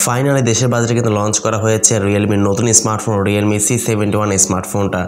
Finally দেশের বাজারে কিন্তু লঞ্চ করা হয়েছে রিয়েলমির নতুন স্মার্টফোন রিয়েলমি C71 স্মার্টফোনটা।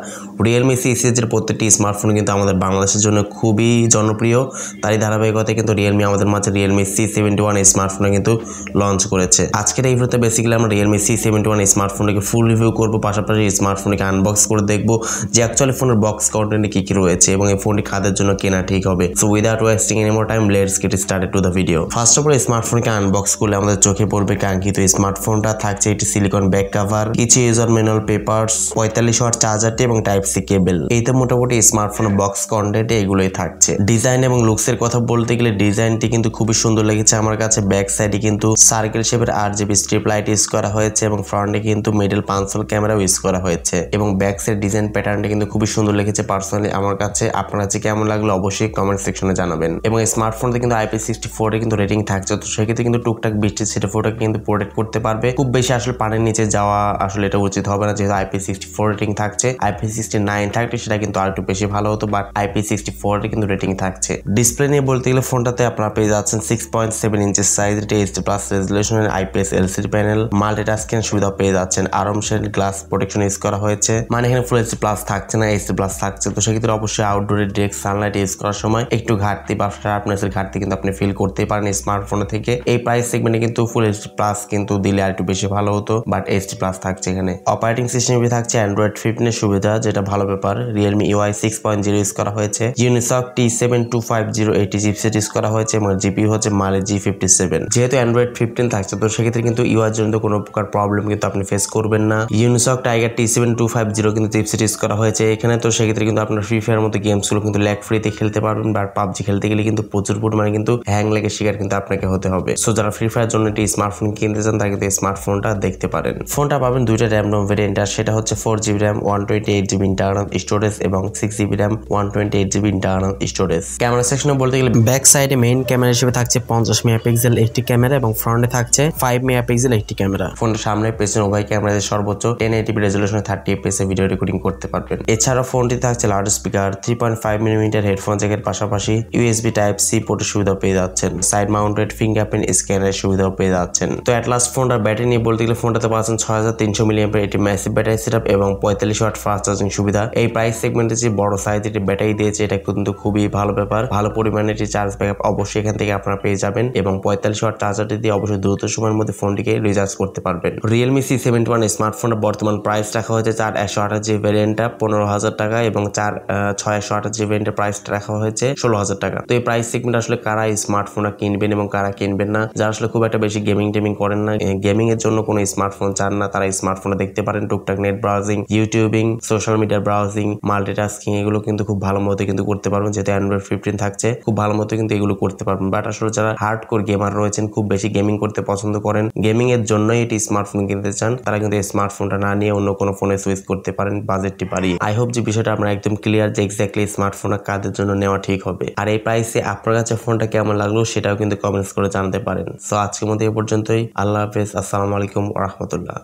রিয়েলমি সি সিরিজের প্রত্যেকটি স্মার্টফোন কিন্তু আমাদের বাংলাদেশের জন্য খুবই জনপ্রিয়। তারই ধারাবাহিকতায় কিন্তু রিয়েলমি আমাদের মাঝে রিয়েলমি C71 স্মার্টফোনটা কিন্তু লঞ্চ করেছে। আজকের এই ভিডিওতে বেসিক্যালি আমরা রিয়েলমি C71 স্মার্টফোনটাকে ফুল রিভিউ করবো, পাশাপাশি স্মার্টফোনকে আনবক্স করে দেখবো যে অ্যাকচুয়ালি ফোনের বক্স কন্টেন্টে কি কি রয়েছে এবং এই ফোনটি কাদের জন্য কেনা ঠিক হবে। So without wasting any more time let's get started to the video. First of all স্মার্টফোনকে আনবক্স করলে আমাদের চোখে পড়বে কাঙ্ক্ষিত স্মার্টফোনটা। থাকছে একটি সিলিকন ব্যাক কভার, কিছু ইউজার ম্যানুয়াল পেপারস, 45 ওয়াট চার্জারটি এবং টাইপ সি কেবল। এই তো মোটামুটি স্মার্টফোনের বক্স কন্টেন্টে এগুলোই থাকছে। ডিজাইন এবং লুকসের কথা বলতে গেলে ডিজাইনটি কিন্তু খুবই সুন্দর লেগেছে আমার কাছে। ব্যাক সাইডে কিন্তু সার্কেল শেপের RGB স্ট্রিপ লাইট ইউজ করা হয়েছে এবং ফ্রন্টে কিন্তু মিডল পাঞ্চল ক্যামেরাও ইউজ করা হয়েছে এবং ব্যাক সাইড ডিজাইন প্যাটার্নটা কিন্তু খুবই সুন্দর লেগেছে পার্সোনালি আমার কাছে। আপনার কাছে কেমন লাগলো অবশ্যই কমেন্ট সেকশনে জানাবেন। এবং স্মার্টফোনতে কিন্তু IP64 এর কিন্তু রেটিং থাকছে, তো সেক্ষেত্রে কিন্তু টুকটাক বৃষ্টির ছিটে ফোটাকে কিন্তু প্রোটেক্ট করতে পারবে। খুব বেশি আসলে পানির নিচে যাওয়া আসলে এটা উচিত হবে না, যেহেতু IP64 রেটিং থাকছে। IP69 থাকলে সেটা কিন্তু আর একটু বেশি ভালো হতো, বাট IP64 এর কিন্তু রেটিং থাকছে। ডিসপ্লে নিয়ে বলতে গেলে ফোনটাতে আপনারা পেয়ে যাচ্ছেন 6.7 ইঞ্চের সাইজ, HD+ রেজলিউশনের IPS LCD প্যানেল, মাল্টিটাস্কিং সুবিধা পেয়ে যাচ্ছেন। আর্ম শেড গ্লাস প্রোটেকশন ইউজ করা হয়েছে, মানে এখানে ফুল HD+ থাকছে না, HD+ থাকছে। তো সেক্ষেত্রে অবশ্যই আউটডোরে ডিরেক্ট সানলাইট ইউজ করার সময় একটু ঘাটতি বা শার্পনেসের ঘাটতি কিন্তু আপনি ফিল করতেই পারেন স্মার্টফোন থেকে। এই প্রাইস সেগমেন্টে কিন্তু ফুল HD+ কিন্তু দিলে আর একটু বেশি ভালো হতো, বাট HD+ থাকছে এখানে। অপারেটিং সিস্টেমে থাকছে Android 15 এর সুবিধা, যেটা ভালো ব্যাপার। Realme UI 6.0 ইউজ করা হয়েছে। Unisoc T7250 চিপসেট ইউজ করা হয়েছে এবং জিপিইউ হচ্ছে Mali G57। যেহেতু Android 15 থাকছে, তো সেক্ষেত্রে কিন্তু UI এর জন্য কোনো প্রকার প্রবলেম কিন্তু আপনি ফেস করবেন না। Unisoc Tiger T7250 কিন্তু চিপসেট ইউজ করা হয়েছে এখানে। তো সেক্ষেত্রে কিন্তু আপনার ফ্রি ফায়ার মতো গেমস গুলো কিন্তু ল্যাগ ফ্রিতে খেলতে পারবেন, বাট PUBG খেলতে গেলে কিন্তু প্রচুর পরিমাণে কিন্তু হ্যাং লেগে শিকার কিন্তু আপনাকে হতে হবে। সো যারা ফ্রি ফায়ার জন্য একটি স্মার্টফোন কিনতে চান তারা কিন্তু স্মার্টফোনটা দেখতে পারেন। ফোনটা পাবেন দুইটা র্যাম রোম ভেরিয়েন্ট, আর সেটা হচ্ছে 4GB RAM 128GB internal storage এবং 6GB RAM 128GB internal storage. Camera সেকশনে বলতে গেলে ব্যাক সাইডে মেইন ক্যামেরা হিসেবে থাকছে 50 মেগাপিক্সেল একটি ক্যামেরা এবং ফ্রন্টে থাকছে 5 মেগাপিক্সেল একটি ক্যামেরা। ফোনটা সামনে পেছনে উভয় ক্যামেরাতে সর্বোচ্চ 1080p রেজলিউশনে 30fps এ ভিডিও রেকর্ডিং করতে পারবেন। এছাড়াও ফোনটি থাকছে লাউড স্পিকার, 3.5mm হেডফোন জ্যাকের পাশাপাশি USB Type-C পোর্টের সুবিধা পেয়ে যাচ্ছেন। সাইড মাউন্টেড ফিঙ্গারপ্রিন্ট স্ক্যানারের সুবিধাও পেয়ে যাচ্ছেন। তো এট লাস্ট ফোনটার ব্যাটারি নিয়ে বলতে গেলে ফোনটাতে পাচ্ছেন 6300 mAh এটি ম্যাসিভ ব্যাটারি সেটআপ এবং 45 ওয়াট ফাস্ট চার্জিং সুবিধা। এই প্রাইস সেগমেন্টে যে বড় সাইজ এটি ব্যাটারি দিয়েছে, এটা কিন্তু খুবই ভালো ব্যাপার। ভালো পরিমাণে এটি চার্জ ব্যাকআপ অবশ্যই এখান থেকে আপনারা পেয়ে যাবেন এবং 45 ওয়াট চার্জারটি দিয়ে অবশ্যই দ্রুত সময়ের মধ্যে ফোনটিকে রিচার্জ করতে পারবেন। রিয়েলমি C71 স্মার্টফোনের বর্তমান প্রাইস রাখা হয়েছে 4128GB ভ্যারিয়েন্টটা 15,000 টাকা এবং 6128GB ভ্যারিয়েন্টের প্রাইসটা রাখা হয়েছে 16,000 টাকা। তো এই প্রাইস সেগমেন্ট আসলে কারা এই স্মার্টফোনটা কিনবেন এবং কারা কিনবেন না, যারা আসলে খুব একটা বেশি গেমিং করেন না, গেমিং এর জন্য কোনো স্মার্টফোন চান না, তারা স্মার্টফোনে দেখতে পারেন টুকটাক net browsing, YouTubing, social media browsing, multitasking এগুলো কিন্তু খুব ভালো মতো কিন্তু করতে পারবেন। যেহেতু Android 15 থাকছে, খুব ভালো মতো কিন্তু এগুলো করতে পারবেন। বাট আসলে যারা হার্ডকোর গেমার রয়েছেন, খুব বেশি গেমিং করতে পছন্দ করেন, গেমিং এর জন্যই এটি স্মার্টফোন কিনতে চান, তারা কিন্তু এই স্মার্টফোনটা না নিয়ে অন্য কোনো ফোনে সুইচ করতে পারেন বাজেটটি বাড়িয়ে। আই হোপ যে বিষয়টা আপনারা একদম ক্লিয়ার যে এক্স্যাক্টলি স্মার্টফোনটা কাদের জন্য নেওয়া ঠিক হবে। আর এই প্রাইসে আপনার কাছে ফোনটা কেমন লাগলো সেটাও কিন্তু কমেন্টস করে জানাতে পারেন। সো আজকের মধ্যে এই পর্যন্তই। আল্লাহ হাফেজ, আসসালামু আলাইকুম ওয়া রাহমাতুল্লাহ।